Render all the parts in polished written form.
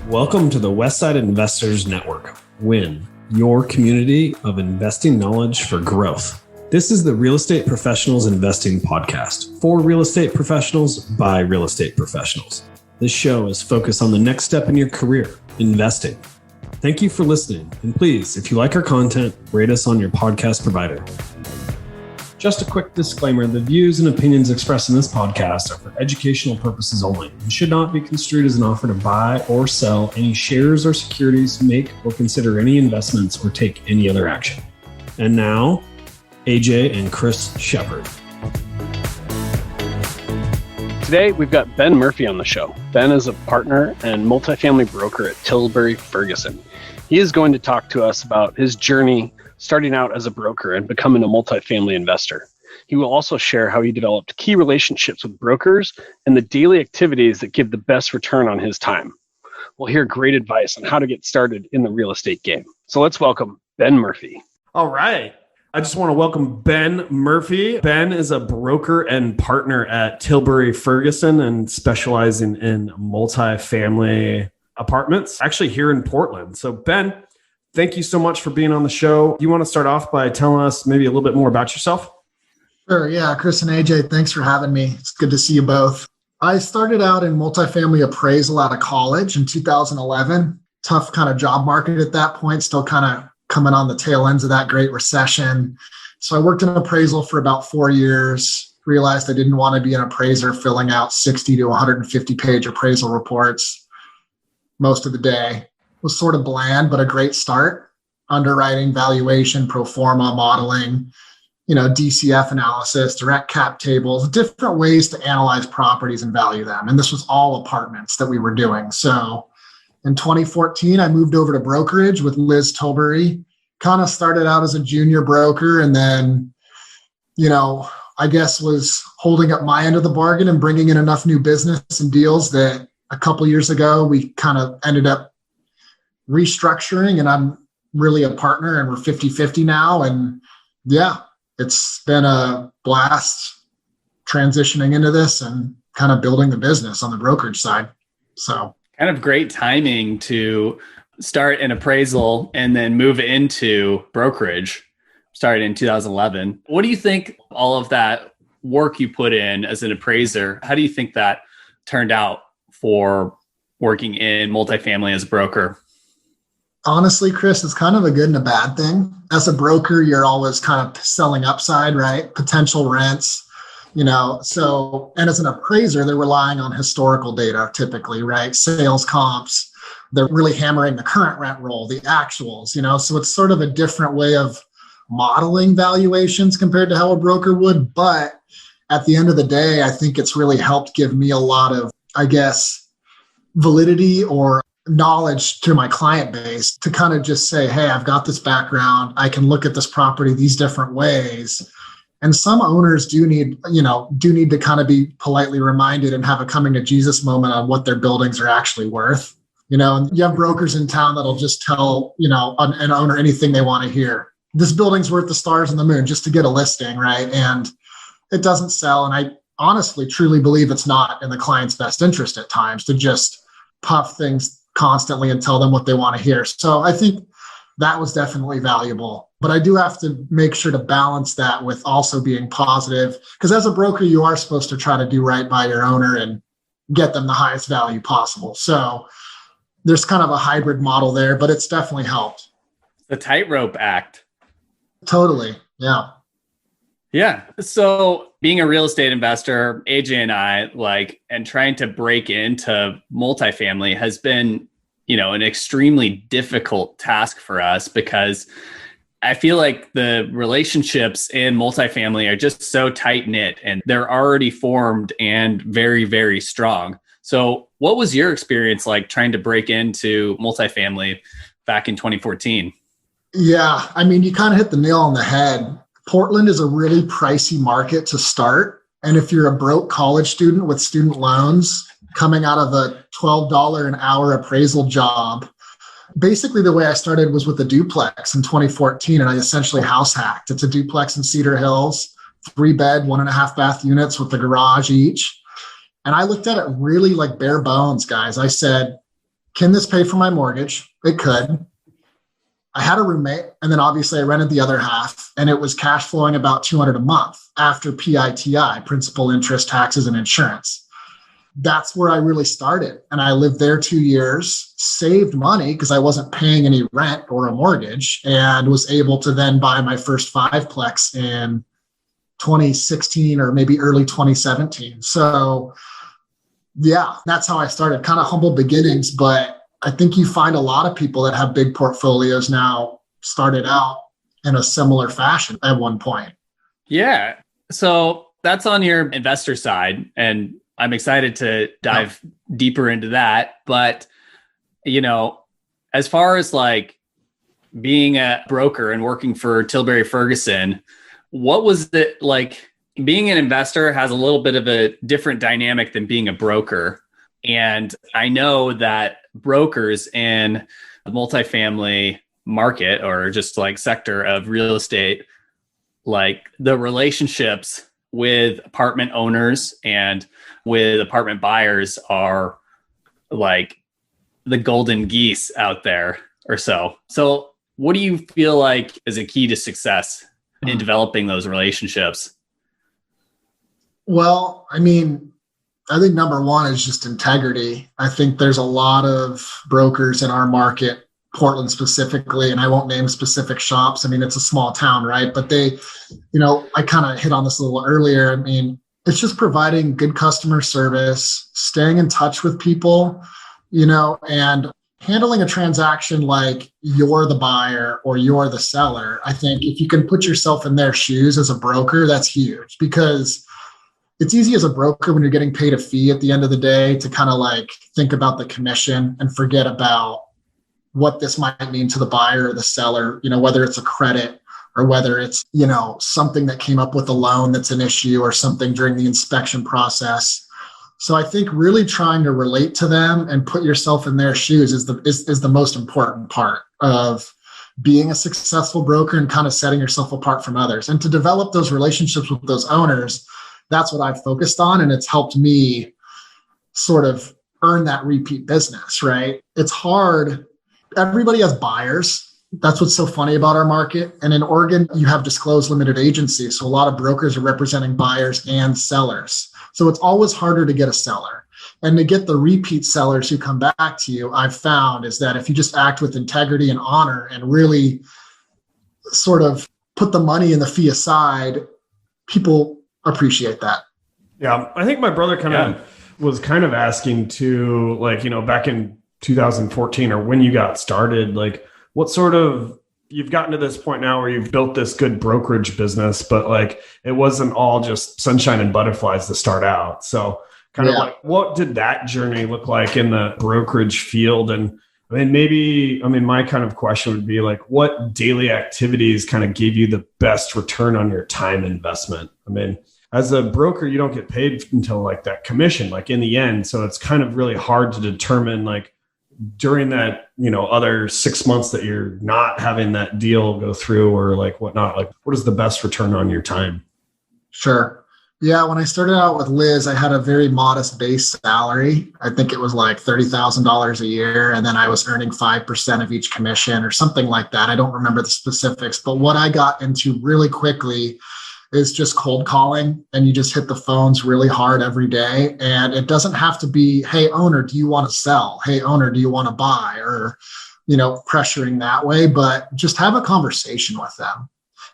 Welcome to the Westside Investors Network, WIN, your community of investing knowledge for growth. This is the Real Estate Professionals Investing Podcast for real estate professionals by real estate professionals. This show is focused on the next step in your career, investing. Thank you for listening. And please, if you like our content, rate us on your podcast provider. Just a quick disclaimer, the views and opinions expressed in this podcast are for educational purposes only and should not be construed as an offer to buy or sell any shares or securities, make or consider any investments, or take any other action. And now, AJ and Chris Shepard. Today, we've got Ben Murphy on the show. Ben is a partner and multifamily broker at Tilbury Ferguson. He is going to talk to us about his journey starting out as a broker and becoming a multifamily investor. He will also share how he developed key relationships with brokers and the daily activities that give the best return on his time. We'll hear great advice on how to get started in the real estate game. So let's welcome Ben Murphy. All right. I just want to welcome Ben Murphy. Ben is a broker and partner at Tilbury Ferguson and specializing in multifamily apartments, actually here in Portland. So Ben, thank you so much for being on the show. You want to start off by telling us maybe a little bit more about yourself? Sure. Yeah. Chris and AJ, thanks for having me. It's good to see you both. I started out in multifamily appraisal out of college in 2011. Tough kind of job market at that point, still kind of coming on the tail ends of that Great Recession. So I worked in appraisal for about 4 years, realized I didn't want to be an appraiser filling out 60 to 150 page appraisal reports most of the day. Was sort of bland, but a great start. Underwriting, valuation, pro forma modeling, DCF analysis, direct cap tables, different ways to analyze properties and value them. And this was all apartments that we were doing. So in 2014, I moved over to brokerage with Liz Tilbury. Kind of started out as a junior broker and then, I guess was holding up my end of the bargain and bringing in enough new business and deals that a couple years ago, we kind of ended up restructuring, and I'm really a partner, and we're 50-50 now. And yeah, it's been a blast transitioning into this and kind of building the business on the brokerage side. So kind of great timing to start an appraisal and then move into brokerage. Started in 2011. What do you think all of that work you put in as an appraiser, how do you think that turned out for working in multifamily as a broker? Honestly, Chris, it's kind of a good and a bad thing. As a broker, you're always kind of selling upside, right? Potential rents, so, and as an appraiser, they're relying on historical data typically, right? Sales comps, they're really hammering the current rent roll, the actuals, so it's sort of a different way of modeling valuations compared to how a broker would. But at the end of the day, I think it's really helped give me a lot of, validity or knowledge to my client base to kind of just say, hey, I've got this background. I can look at this property these different ways. And some owners do need to kind of be politely reminded and have a coming to Jesus moment on what their buildings are actually worth. And you have brokers in town that'll just tell, an owner anything they want to hear. This building's worth the stars and the moon just to get a listing, right? And it doesn't sell. And I honestly, truly believe it's not in the client's best interest at times to just puff things constantly and tell them what they want to hear. So I think that was definitely valuable. But I do have to make sure to balance that with also being positive, because as a broker, you are supposed to try to do right by your owner and get them the highest value possible. So there's kind of a hybrid model there, but it's definitely helped. The tightrope act. Totally. Yeah. Yeah. So being a real estate investor, AJ and I and trying to break into multifamily has been, an extremely difficult task for us because I feel like the relationships in multifamily are just so tight knit and they're already formed and very, very strong. So what was your experience like trying to break into multifamily back in 2014? Yeah. You kind of hit the nail on the head. Portland is a really pricey market to start. And if you're a broke college student with student loans coming out of a $12 an hour appraisal job, basically the way I started was with a duplex in 2014, and I essentially house hacked. It's a duplex in Cedar Hills, 3-bed, 1.5 bath units with a garage each. And I looked at it really like bare bones, guys. I said, can this pay for my mortgage? It could. I had a roommate, and then obviously I rented the other half, and it was cash flowing about $200 a month after PITI, principal, interest, taxes, and insurance. That's where I really started. And I lived there 2 years, saved money because I wasn't paying any rent or a mortgage, and was able to then buy my first fiveplex in 2016 or maybe early 2017. So yeah, that's how I started. Kind of humble beginnings, but I think you find a lot of people that have big portfolios now started out in a similar fashion at one point. Yeah. So that's on your investor side, and I'm excited to dive deeper into that. But, as far as like being a broker and working for Tilbury Ferguson, what was it like? Being an investor has a little bit of a different dynamic than being a broker. And I know that brokers in the multifamily market, or just like sector of real estate, like the relationships with apartment owners and with apartment buyers are like the golden geese out there or so. So what do you feel like is a key to success in developing those relationships? Well, I think number one is just integrity. I think there's a lot of brokers in our market, Portland specifically, and I won't name specific shops. It's a small town, right? But they, I kind of hit on this a little earlier. It's just providing good customer service, staying in touch with people, and handling a transaction like you're the buyer or you're the seller. I think if you can put yourself in their shoes as a broker, that's huge, because it's easy as a broker when you're getting paid a fee at the end of the day to kind of like think about the commission and forget about what this might mean to the buyer or the seller, whether it's a credit or whether it's, something that came up with a loan that's an issue or something during the inspection process. So I think really trying to relate to them and put yourself in their shoes is the most important part of being a successful broker and kind of setting yourself apart from others. And to develop those relationships with those owners, that's what I've focused on. And it's helped me sort of earn that repeat business, right? It's hard. Everybody has buyers. That's what's so funny about our market. And in Oregon, you have disclosed limited agency. So a lot of brokers are representing buyers and sellers. So it's always harder to get a seller. And to get the repeat sellers who come back to you, I've found is that if you just act with integrity and honor and really sort of put the money and the fee aside, people appreciate that. Yeah. I think my brother was asking too, back in 2014 or when you got started, like what sort of, you've gotten to this point now where you've built this good brokerage business, but like, it wasn't all just sunshine and butterflies to start out. So of like, what did that journey look like in the brokerage field? And my kind of question would be like, what daily activities kind of gave you the best return on your time investment? As a broker, you don't get paid until like that commission, like in the end. So it's kind of really hard to determine like during that, other 6 months that you're not having that deal go through or like whatnot, like what is the best return on your time? Sure. Yeah. When I started out with Liz, I had a very modest base salary. I think it was like $30,000 a year. And then I was earning 5% of each commission or something like that. I don't remember the specifics, but what I got into really quickly is just cold calling, and you just hit the phones really hard every day. And it doesn't have to be, hey, owner, do you want to sell? Hey, owner, do you want to buy? Or, pressuring that way, but just have a conversation with them.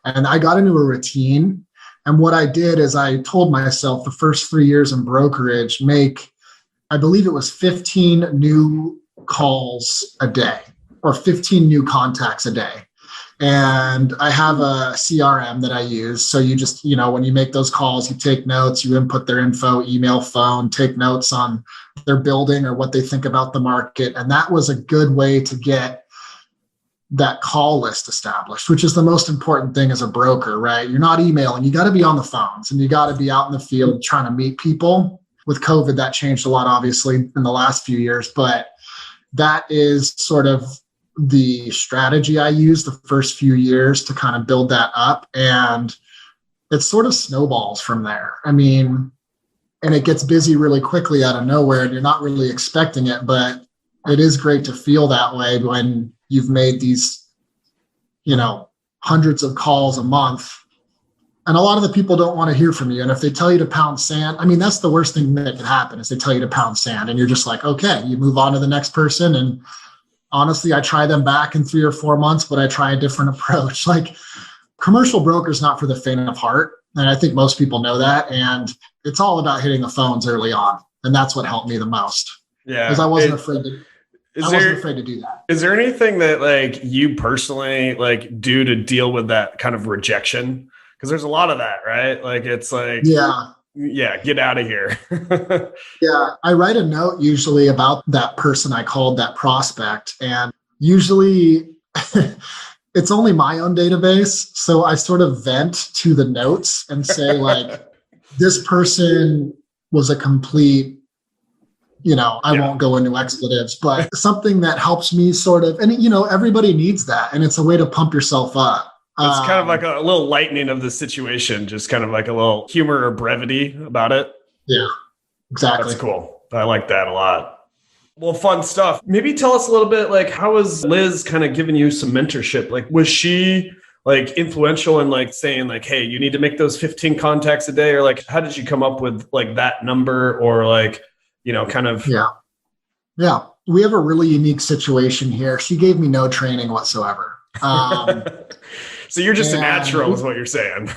And I got into a routine. And what I did is I told myself the first 3 years in brokerage, I believe it was 15 new calls a day or 15 new contacts a day. And I have a CRM that I use. So you just, when you make those calls, you take notes, you input their info, email, phone, take notes on their building or what they think about the market. And that was a good way to get that call list established, which is the most important thing as a broker, right? You're not emailing, you got to be on the phones and you got to be out in the field trying to meet people. With COVID, that changed a lot, obviously, in the last few years, but that is sort of the strategy I used the first few years to kind of build that up. And it sort of snowballs from there. And it gets busy really quickly out of nowhere and you're not really expecting it, but it is great to feel that way when you've made these, hundreds of calls a month. And a lot of the people don't want to hear from you. And if they tell you to pound sand, that's the worst thing that could happen is they tell you to pound sand and you're just like, okay, you move on to the next person. And honestly, I try them back in 3 or 4 months, but I try a different approach. Like commercial broker is not for the faint of heart. And I think most people know that. And it's all about hitting the phones early on. And that's what helped me the most. Yeah. Because I wasn't afraid to do that. Is there anything that like you personally like do to deal with that kind of rejection? Because there's a lot of that, right? Like it's like, yeah, get out of here. Yeah. I write a note usually about that person I called, that prospect. And usually it's only my own database. So I sort of vent to the notes and say like, this person was a complete, I won't go into expletives, but something that helps me sort of, and everybody needs that. And it's a way to pump yourself up. It's kind of like a little lightening of the situation, just kind of like a little humor or brevity about it. Yeah, exactly. That's cool. I like that a lot. Well, fun stuff. Maybe tell us a little bit, like, how was Liz kind of giving you some mentorship? Like, was she like influential in like saying like, hey, you need to make those 15 contacts a day? Or like, how did you come up with like that number or like, kind of. Yeah. We have a really unique situation here. She gave me no training whatsoever. So you're just a natural is what you're saying.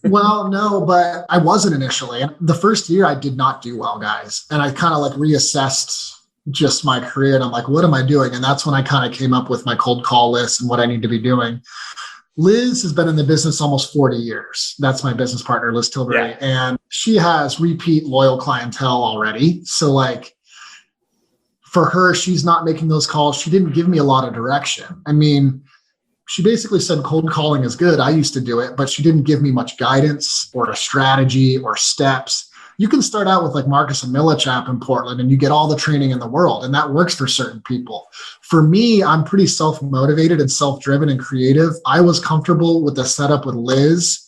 Well, no, but I wasn't initially. The first year I did not do well, guys. And I kind of like reassessed just my career and I'm like, what am I doing? And that's when I kind of came up with my cold call list and what I need to be doing. Liz has been in the business almost 40 years. That's my business partner, Liz Tilbury. Yeah. And she has repeat loyal clientele already. So like for her, she's not making those calls. She didn't give me a lot of direction. She basically said cold calling is good. I used to do it, but she didn't give me much guidance or a strategy or steps. You can start out with like Marcus and Millichap in Portland and you get all the training in the world and that works for certain people. For me, I'm pretty self-motivated and self-driven and creative. I was comfortable with the setup with Liz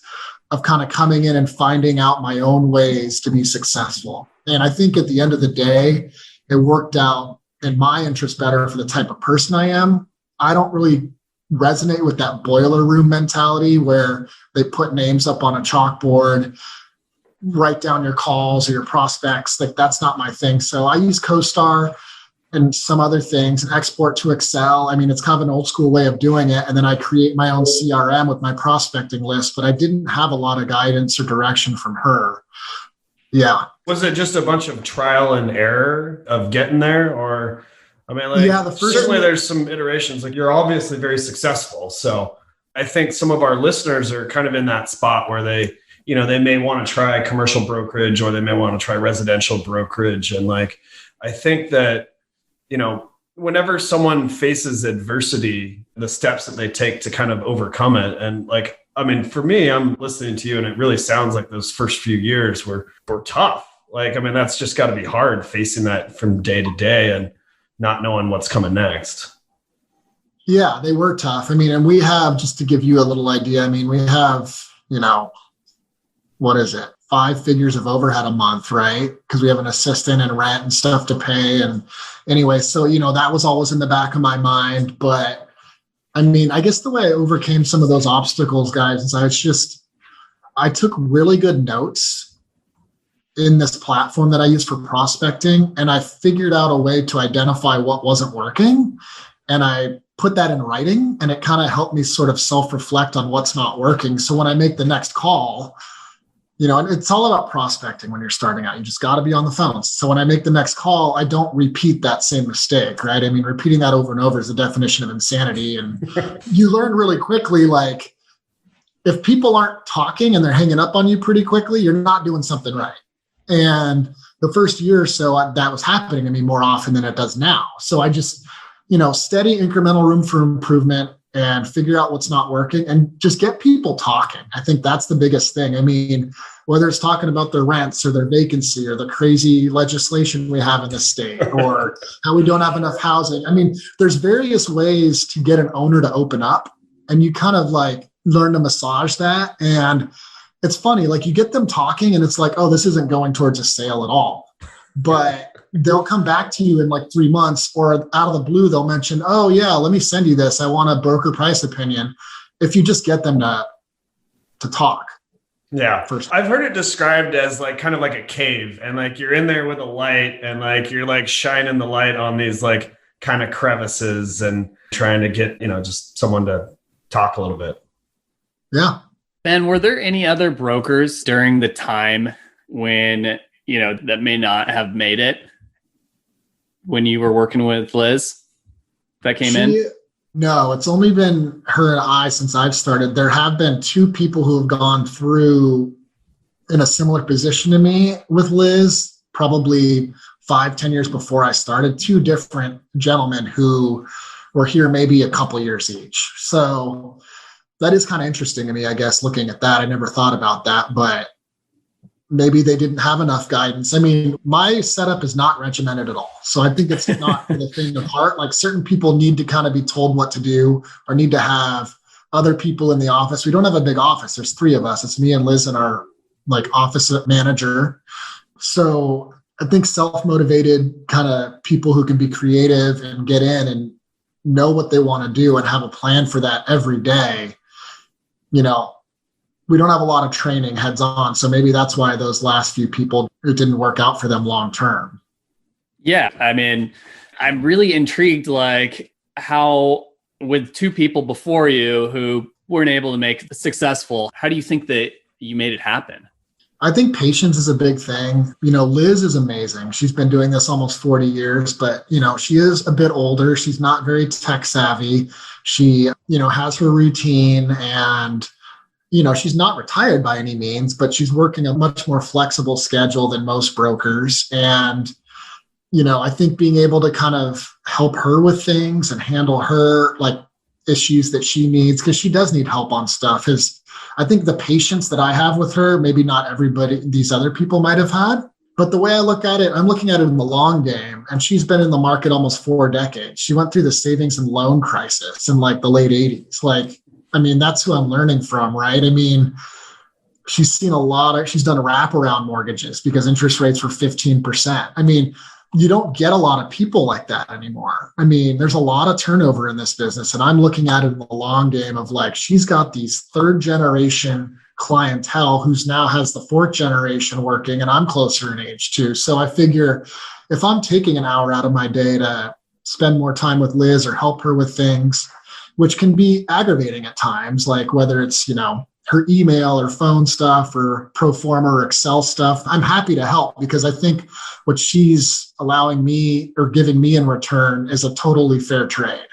of kind of coming in and finding out my own ways to be successful. And I think at the end of the day, it worked out in my interest better for the type of person I am. I don't really resonate with that boiler room mentality where they put names up on a chalkboard, write down your calls or your prospects. Like that's not my thing. So I use CoStar and some other things and export to Excel. It's kind of an old school way of doing it. And then I create my own CRM with my prospecting list, but I didn't have a lot of guidance or direction from her. Yeah. Was it just a bunch of trial and error of getting there or certainly there's some iterations. Like you're obviously very successful. So I think some of our listeners are kind of in that spot where they may want to try commercial brokerage or they may want to try residential brokerage. And like, I think that, whenever someone faces adversity, the steps that they take to kind of overcome it. And like, for me, I'm listening to you and it really sounds like those first few years were tough. Like, that's just got to be hard facing that from day to day and not knowing what's coming next. Yeah, they were tough. And we have, just to give you a little idea, we have, what is it? 5 figures of overhead a month, right? Because we have an assistant and rent and stuff to pay. And anyway, so, that was always in the back of my mind. But I guess the way I overcame some of those obstacles, guys, is I took really good notes in this platform that I use for prospecting. And I figured out a way to identify what wasn't working. And I put that in writing and it kind of helped me sort of self-reflect on what's not working. So when I make the next call, and it's all about prospecting when you're starting out, you just got to be on the phones. So when I make the next call, I don't repeat that same mistake, right? Repeating that over and over is the definition of insanity. And you learn really quickly, like if people aren't talking and they're hanging up on you pretty quickly, you're not doing something right. And the first year or so that was happening to me more often than it does now. So I just, steady incremental room for improvement and figure out what's not working and just get people talking. I think that's the biggest thing. Whether it's talking about their rents or their vacancy or the crazy legislation we have in the state or how we don't have enough housing. There's various ways to get an owner to open up and you kind of like learn to massage that. And it's funny, like you get them talking and it's like, oh, this isn't going towards a sale at all. But they'll come back to you in like 3 months, or out of the blue, they'll mention, oh yeah, let me send you this. I want a broker price opinion. If you just get them to talk. Yeah. First. I've heard it described as like kind of like a cave, and like you're in there with a light, and like you're like shining the light on these like kind of crevices and trying to get, just someone to talk a little bit. Yeah. Ben, were there any other brokers during the time when, that may not have made it when you were working with Liz that came in? No, it's only been her and I since I've started. There have been 2 people who have gone through in a similar position to me with Liz, probably 5-10 years before I started, 2 different gentlemen who were here maybe a couple years each. So that is kind of interesting to me, I guess, looking at that. I never thought about that, but maybe they didn't have enough guidance. I mean, my setup is not regimented at all. So I think it's not for the faint of heart. Like certain people need to kind of be told what to do, or need to have other people in the office. We don't have a big office. There's 3 of us. It's me and Liz and our like office manager. So I think self-motivated kind of people who can be creative and get in and know what they want to do and have a plan for that every day. We don't have a lot of training heads on. So maybe that's why those last few people, it didn't work out for them long term. Yeah. I mean, I'm really intrigued, like how with 2 people before you who weren't able to make it successful, how do you think that you made it happen? I think patience is a big thing. Liz is amazing. She's been doing this almost 40 years, but, she is a bit older. She's not very tech savvy. She, has her routine, and she's not retired by any means, but she's working a much more flexible schedule than most brokers. And, I think being able to kind of help her with things and handle her like issues that she needs, because she does need help on stuff, is I think the patience that I have with her, maybe not everybody, these other people might have had. But the way I look at it, I'm looking at it in the long game. And she's been in the market almost 4 decades. She went through the savings and loan crisis in like the late 80s. That's who I'm learning from, right? She's seen she's done wraparound mortgages because interest rates were 15%. You don't get a lot of people like that anymore. There's a lot of turnover in this business, and I'm looking at it in the long game of like, she's got these 3rd generation clientele who's now has the 4th generation working, and I'm closer in age too. So I figure if I'm taking an hour out of my day to spend more time with Liz or help her with things, which can be aggravating at times, like whether it's, her email or phone stuff or pro forma or Excel stuff, I'm happy to help, because I think what she's allowing me or giving me in return is a totally fair trade.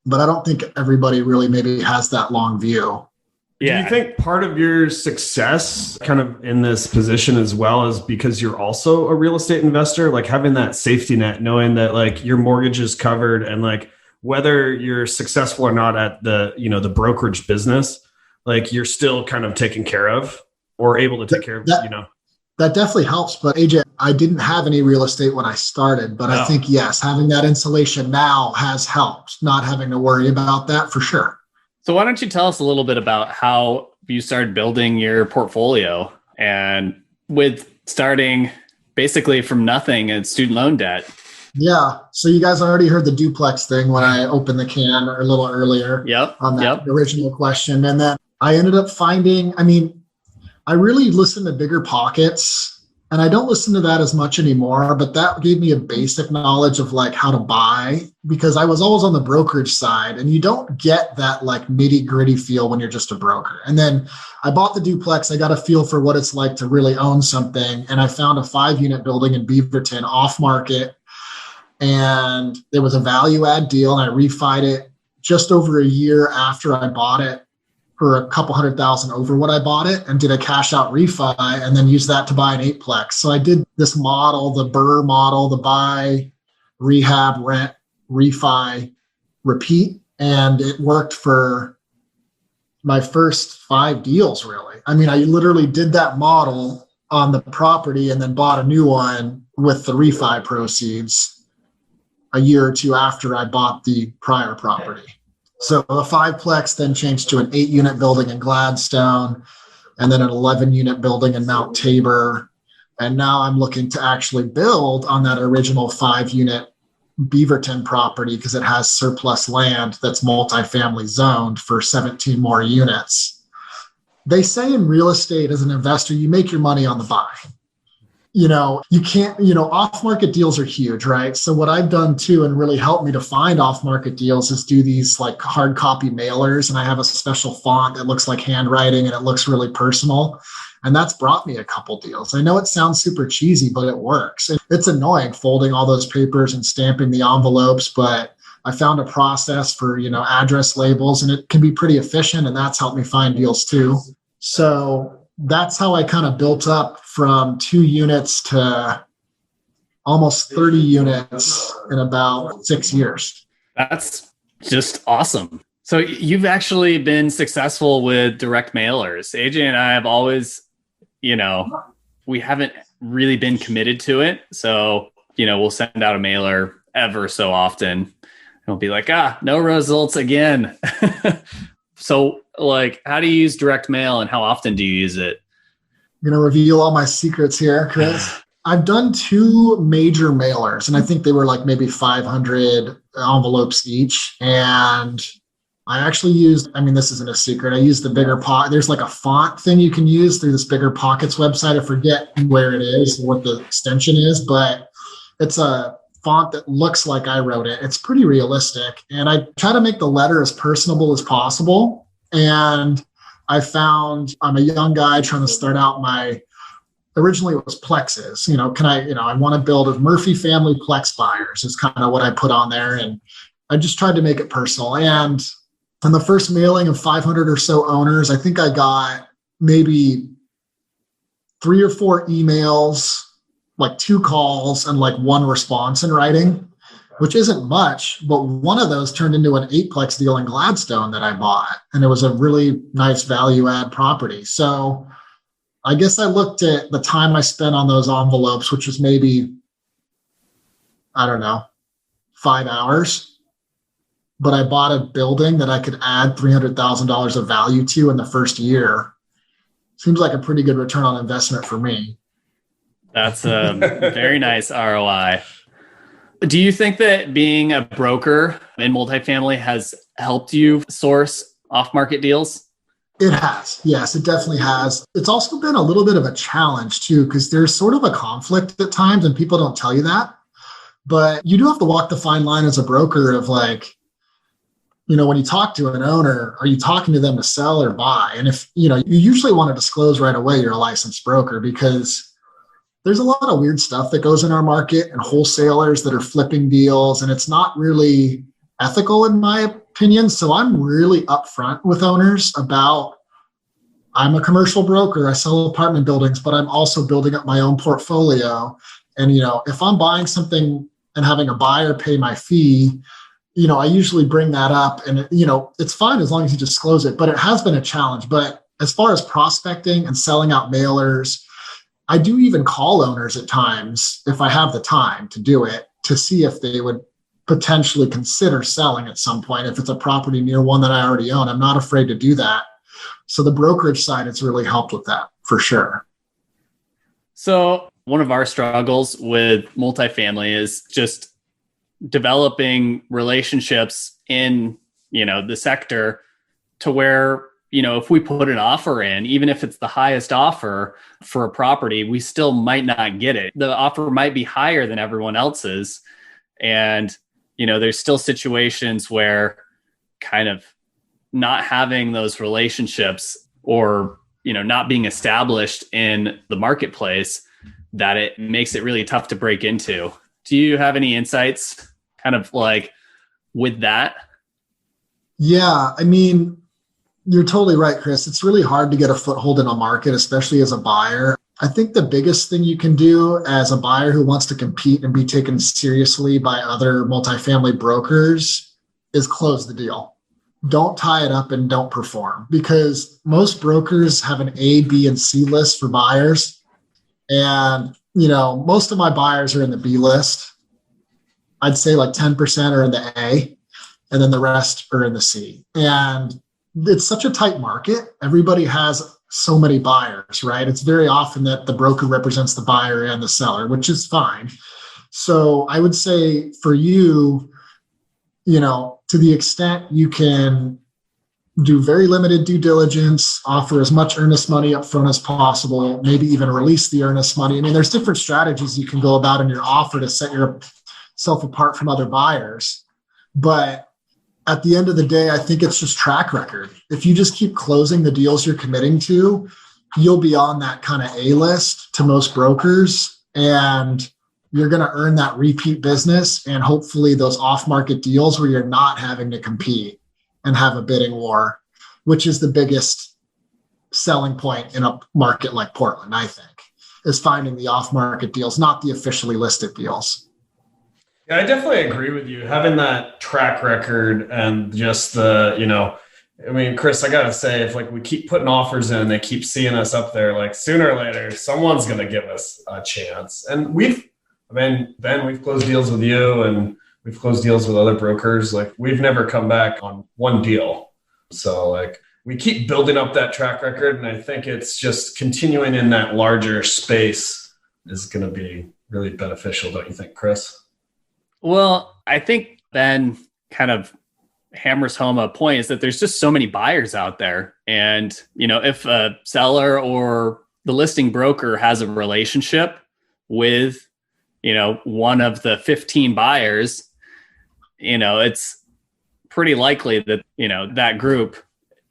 But I don't think everybody really maybe has that long view. Yeah. Do you think part of your success kind of in this position as well is because you're also a real estate investor, like having that safety net, knowing that like your mortgage is covered, and like whether you're successful or not at the, the brokerage business, like you're still kind of taken care of or able to take care of, That definitely helps. But AJ, I didn't have any real estate when I started, but I think, yes, having that insulation now has helped, not having to worry about that for sure. So why don't you tell us a little bit about how you started building your portfolio, and with starting basically from nothing and student loan debt? Yeah. So you guys already heard the duplex thing when I opened the can a little earlier on that original question. And then I ended up finding, I really listen to Bigger Pockets, and I don't listen to that as much anymore, but that gave me a basic knowledge of like how to buy, because I was always on the brokerage side, and you don't get that like nitty gritty feel when you're just a broker. And then I bought the duplex. I got a feel for what it's like to really own something. And I found a 5-unit building in Beaverton off market, and it was a value add deal. And I refied it just over a year after I bought it for a couple $100,000 over what I bought it, and did a cash out refi, and then used that to buy an 8-plex. So I did this model, the BRRRR model, the buy, rehab, rent, refi, repeat. And it worked for my first 5 deals, really. I literally did that model on the property and then bought a new one with the refi proceeds a year or 2 after I bought the prior property. So the 5-plex then changed to an 8-unit building in Gladstone, and then an 11-unit building in Mount Tabor. And now I'm looking to actually build on that original 5-unit Beaverton property because it has surplus land that's multifamily zoned for 17 more units. They say in real estate as an investor, you make your money on the buy. You can't, off-market deals are huge, right? So what I've done too, and really helped me to find off-market deals, is do these like hard copy mailers. And I have a special font that looks like handwriting and it looks really personal. And that's brought me a couple deals. I know it sounds super cheesy, but it works. It's annoying folding all those papers and stamping the envelopes, but I found a process for, address labels, and it can be pretty efficient. And that's helped me find deals too. So that's how I kind of built up from 2 units to almost 30 units in about 6 years. That's just awesome. So you've actually been successful with direct mailers. AJ and I have always, we haven't really been committed to it. So, we'll send out a mailer ever so often. And we'll be like, no results again. So how do you use direct mail and how often do you use it? I'm going to reveal all my secrets here, Chris. I've done 2 major mailers, and I think they were like maybe 500 envelopes each. And I actually used, this isn't a secret, I used the bigger pocket. There's like a font thing you can use through this Bigger Pockets website. I forget where it is, what the extension is, but it's a font that looks like I wrote it. It's pretty realistic. And I try to make the letter as personable as possible. And I found I'm a young guy trying to start out originally it was plexes. I want to build a Murphy family plex buyers is kind of what I put on there. And I just tried to make it personal. And on the first mailing of 500 or so owners, I think I got maybe 3 or 4 emails, like 2 calls, and like 1 response in writing, which isn't much, but one of those turned into an 8-plex deal in Gladstone that I bought. And it was a really nice value add property. So I guess I looked at the time I spent on those envelopes, which was maybe, 5 hours. But I bought a building that I could add $300,000 of value to in the first year. Seems like a pretty good return on investment for me. That's a very nice ROI. Do you think that being a broker in multifamily has helped you source off-market deals? It has. Yes, it definitely has. It's also been a little bit of a challenge too, because there's sort of a conflict at times and people don't tell you that. But you do have to walk the fine line as a broker of when you talk to an owner, are you talking to them to sell or buy? And if, you usually want to disclose right away you're a licensed broker, because there's a lot of weird stuff that goes in our market and wholesalers that are flipping deals, and it's not really ethical in my opinion. So I'm really upfront with owners about, I'm a commercial broker, I sell apartment buildings, but I'm also building up my own portfolio. And, if I'm buying something and having a buyer pay my fee, I usually bring that up, and it's fine as long as you disclose it, but it has been a challenge. But as far as prospecting and selling out mailers, I do even call owners at times if I have the time to do it, to see if they would potentially consider selling at some point. If it's a property near one that I already own, I'm not afraid to do that. So the brokerage side, it's really helped with that for sure. So one of our struggles with multifamily is just developing relationships in, the sector to where, if we put an offer in, even if it's the highest offer for a property, we still might not get it. The offer might be higher than everyone else's. And, there's still situations where kind of not having those relationships or, not being established in the marketplace, that it makes it really tough to break into. Do you have any insights kind of with that? Yeah, you're totally right, Chris. It's really hard to get a foothold in a market, especially as a buyer. I think the biggest thing you can do as a buyer who wants to compete and be taken seriously by other multifamily brokers is close the deal. Don't tie it up and don't perform, because most brokers have an A, B, and C list for buyers. And, most of my buyers are in the B list. I'd say 10% are in the A, and then the rest are in the C. And it's such a tight market. Everybody has so many buyers, right? It's very often that the broker represents the buyer and the seller, which is fine. So I would say for you, to the extent you can do very limited due diligence, offer as much earnest money up front as possible, maybe even release the earnest money. I mean, there's different strategies you can go about in your offer to set yourself apart from other buyers. But at the end of the day, I think it's just track record. If you just keep closing the deals you're committing to, you'll be on that kind of A list to most brokers, and you're going to earn that repeat business and hopefully those off-market deals where you're not having to compete and have a bidding war, which is the biggest selling point in a market like Portland, I think, is finding the off-market deals, not the officially listed deals. Yeah, I definitely agree with you. Having that track record and just Chris, I got to say, if we keep putting offers in and they keep seeing us up there, sooner or later, someone's going to give us a chance. And Ben, we've closed deals with you and we've closed deals with other brokers. We've never come back on one deal. So we keep building up that track record. And I think it's just continuing in that larger space is going to be really beneficial. Don't you think, Chris? Well, I think Ben kind of hammers home a point is that there's just so many buyers out there. And, if a seller or the listing broker has a relationship with one of the 15 buyers, it's pretty likely that, that group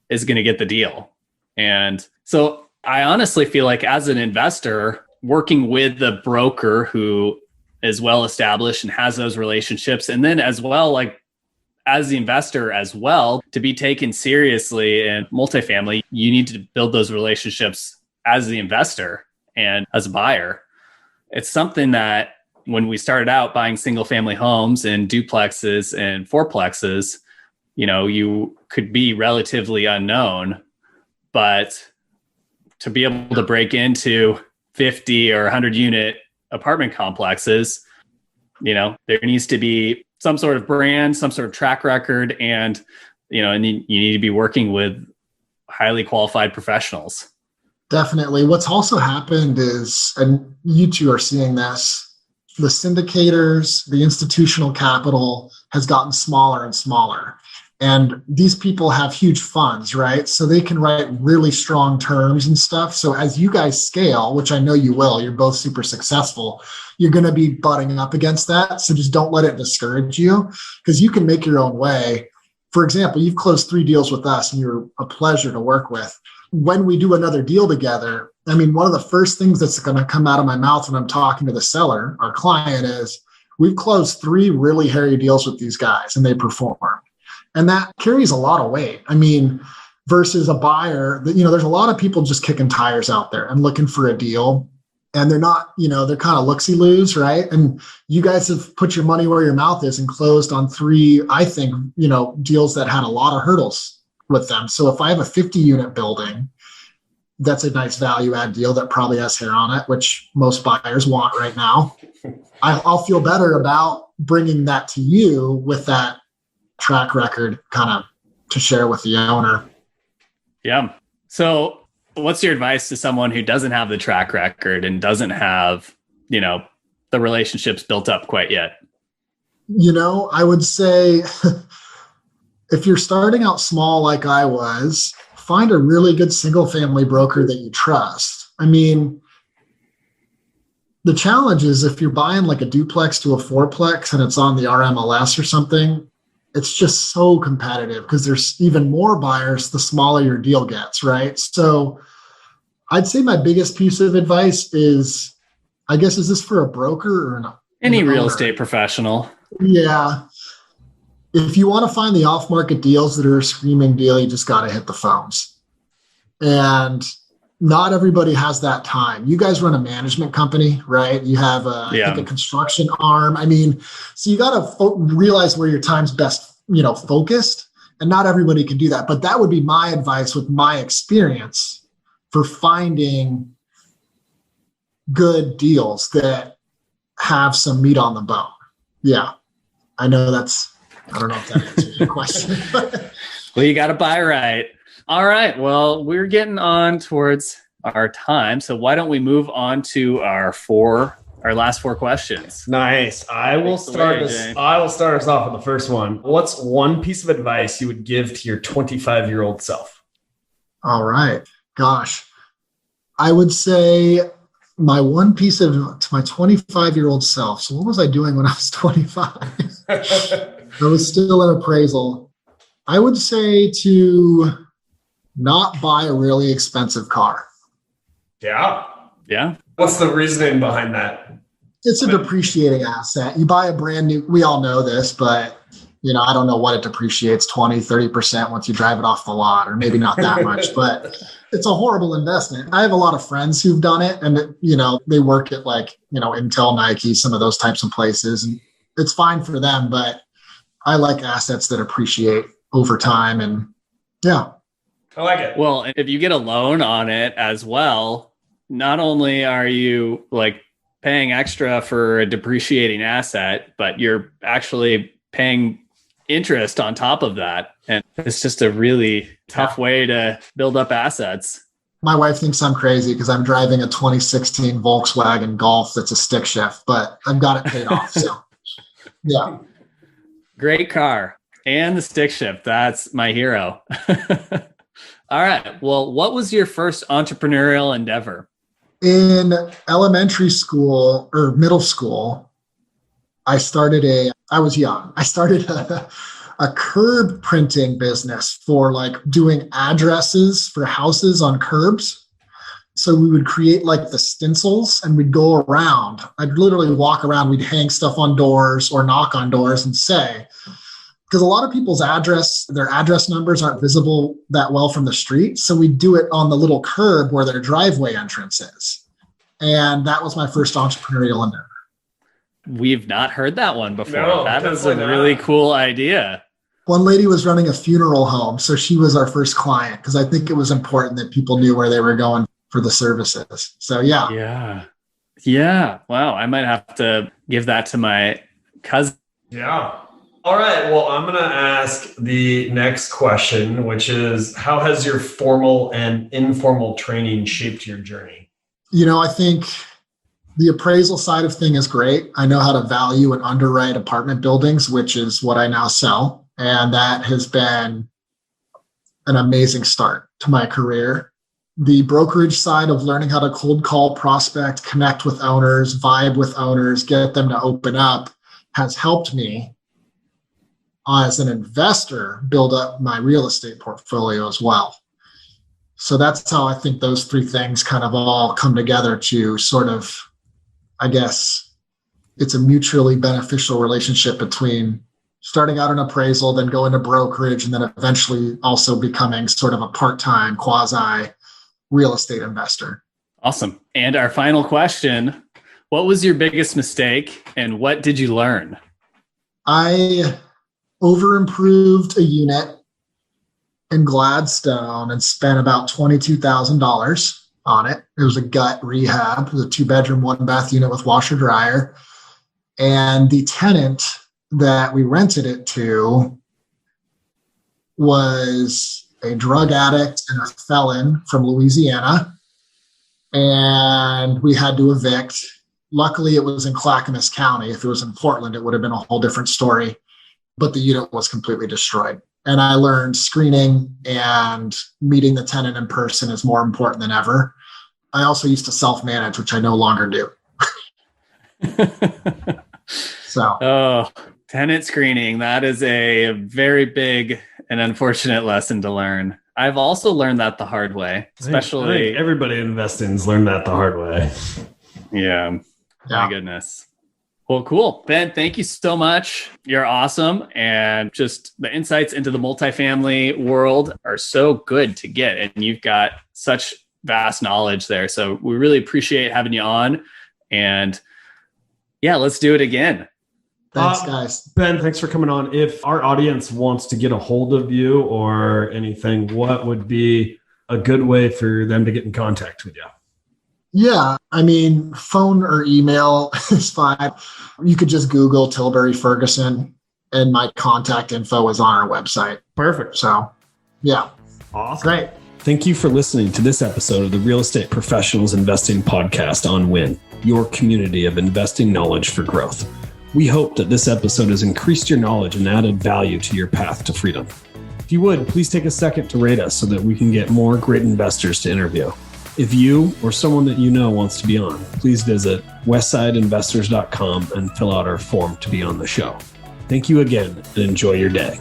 is going to get the deal. And so I honestly feel like as an investor, working with the broker who is well established and has those relationships, and then as well, as the investor as well, to be taken seriously in multifamily, you need to build those relationships as the investor and as a buyer. It's something that when we started out buying single family homes and duplexes and fourplexes, you could be relatively unknown, but to be able to break into 50 or 100 unit apartment complexes, there needs to be some sort of brand, some sort of track record, and, and you need to be working with highly qualified professionals. Definitely. What's also happened is, and you two are seeing this, the syndicators, the institutional capital has gotten smaller and smaller. And these people have huge funds, right? So they can write really strong terms and stuff. So as you guys scale, which I know you will, you're both super successful, you're going to be butting up against that. So just don't let it discourage you, because you can make your own way. For example, you've closed 3 deals with us and you're a pleasure to work with. When we do another deal together, one of the first things that's going to come out of my mouth when I'm talking to the seller, our client, is we've closed 3 really hairy deals with these guys and they performed. And that carries a lot of weight. Versus a buyer that, there's a lot of people just kicking tires out there and looking for a deal. And they're not, they're kind of looksy-loos, right? And you guys have put your money where your mouth is and closed on 3, I think, deals that had a lot of hurdles with them. So if I have a 50 unit building, that's a nice value add deal that probably has hair on it, which most buyers want right now. I'll feel better about bringing that to you with that track record kind of to share with the owner. Yeah. So what's your advice to someone who doesn't have the track record and doesn't have, the relationships built up quite yet? I would say if you're starting out small like I was, find a really good single family broker that you trust. The challenge is if you're buying a duplex to a fourplex and it's on the RMLS or something, it's just so competitive because there's even more buyers the smaller your deal gets, right? So I'd say my biggest piece of advice is, is this for a broker or not? Any real estate professional. Yeah. If you want to find the off-market deals that are a screaming deal, you just got to hit the phones. And not everybody has that time. You guys run a management company, right? You have I think a construction arm. So you got to realize where your time's best, focused, and not everybody can do that. But that would be my advice with my experience for finding good deals that have some meat on the bone. Yeah. I know I don't know if that answers your question. Well, you got to buy right. All right. Well, we're getting on towards our time. So why don't we move on to our last four questions? Nice. I will start us off with the first one. What's one piece of advice you would give to your 25-year-old self? All right. Gosh, I would say my one piece of to my 25-year-old self. So what was I doing when I was 25? I was still in appraisal. I would say to not buy a really expensive car. Yeah. Yeah. What's the reasoning behind that? It's a depreciating asset. You buy a brand new, we all know this, but I don't know what it depreciates 20, 30% once you drive it off the lot, or maybe not that much, but it's a horrible investment. I have a lot of friends who've done it, and they work at Intel, Nike, some of those types of places, and it's fine for them, but I like assets that appreciate over time. And yeah. I like it. Well, if you get a loan on it as well, not only are you paying extra for a depreciating asset, but you're actually paying interest on top of that. And it's just a really tough way to build up assets. My wife thinks I'm crazy because I'm driving a 2016 Volkswagen Golf that's a stick shift, but I've got it paid off. So yeah. Great car. And the stick shift. That's my hero. All right. Well, what was your first entrepreneurial endeavor? In elementary school or middle school, I started a curb printing business for doing addresses for houses on curbs. So we would create the stencils and we'd go around. I'd literally walk around. We'd hang stuff on doors or knock on doors and say, because a lot of people's their address numbers aren't visible that well from the street. So we do it on the little curb where their driveway entrance is. And that was my first entrepreneurial endeavor. We've not heard that one before. No, that is a really cool idea. One lady was running a funeral home. So she was our first client because I think it was important that people knew where they were going for the services. So yeah. Yeah. Yeah. Wow. I might have to give that to my cousin. Yeah. All right. Well, I'm going to ask the next question, which is, how has your formal and informal training shaped your journey? I think the appraisal side of thing is great. I know how to value and underwrite apartment buildings, which is what I now sell. And that has been an amazing start to my career. The brokerage side of learning how to cold call, prospect, connect with owners, vibe with owners, get them to open up has helped me as an investor build up my real estate portfolio as well. So that's how I think those three things kind of all come together to sort of, I guess, it's a mutually beneficial relationship between starting out in appraisal, then going to brokerage, and then eventually also becoming sort of a part-time quasi real estate investor. Awesome. And our final question, what was your biggest mistake and what did you learn? I over-improved a unit in Gladstone and spent about $22,000 on it. It was a gut rehab. It was a 2-bedroom, 1-bath unit with washer dryer. And the tenant that we rented it to was a drug addict and a felon from Louisiana. And we had to evict. Luckily, it was in Clackamas County. If it was in Portland, it would have been a whole different story. But the unit was completely destroyed. And I learned screening and meeting the tenant in person is more important than ever. I also used to self-manage, which I no longer do. Tenant screening. That is a very big and unfortunate lesson to learn. I've also learned that the hard way, especially I think everybody investing's learned that the hard way. Yeah. My goodness. Well, cool. Ben, thank you so much. You're awesome. And just the insights into the multifamily world are so good to get. And you've got such vast knowledge there. So we really appreciate having you on. And yeah, let's do it again. Thanks, guys. Ben, thanks for coming on. If our audience wants to get a hold of you or anything, what would be a good way for them to get in contact with you? Yeah, I mean, phone or email is fine. You could just Google Tilbury Ferguson and my contact info is on our website. Perfect. So, yeah. Awesome. Great. Thank you for listening to this episode of the Real Estate Professionals Investing Podcast on WIN, your community of investing knowledge for growth. We hope that this episode has increased your knowledge and added value to your path to freedom. If you would, please take a second to rate us so that we can get more great investors to interview. If you or someone that you know wants to be on, please visit westsideinvestors.com and fill out our form to be on the show. Thank you again and enjoy your day.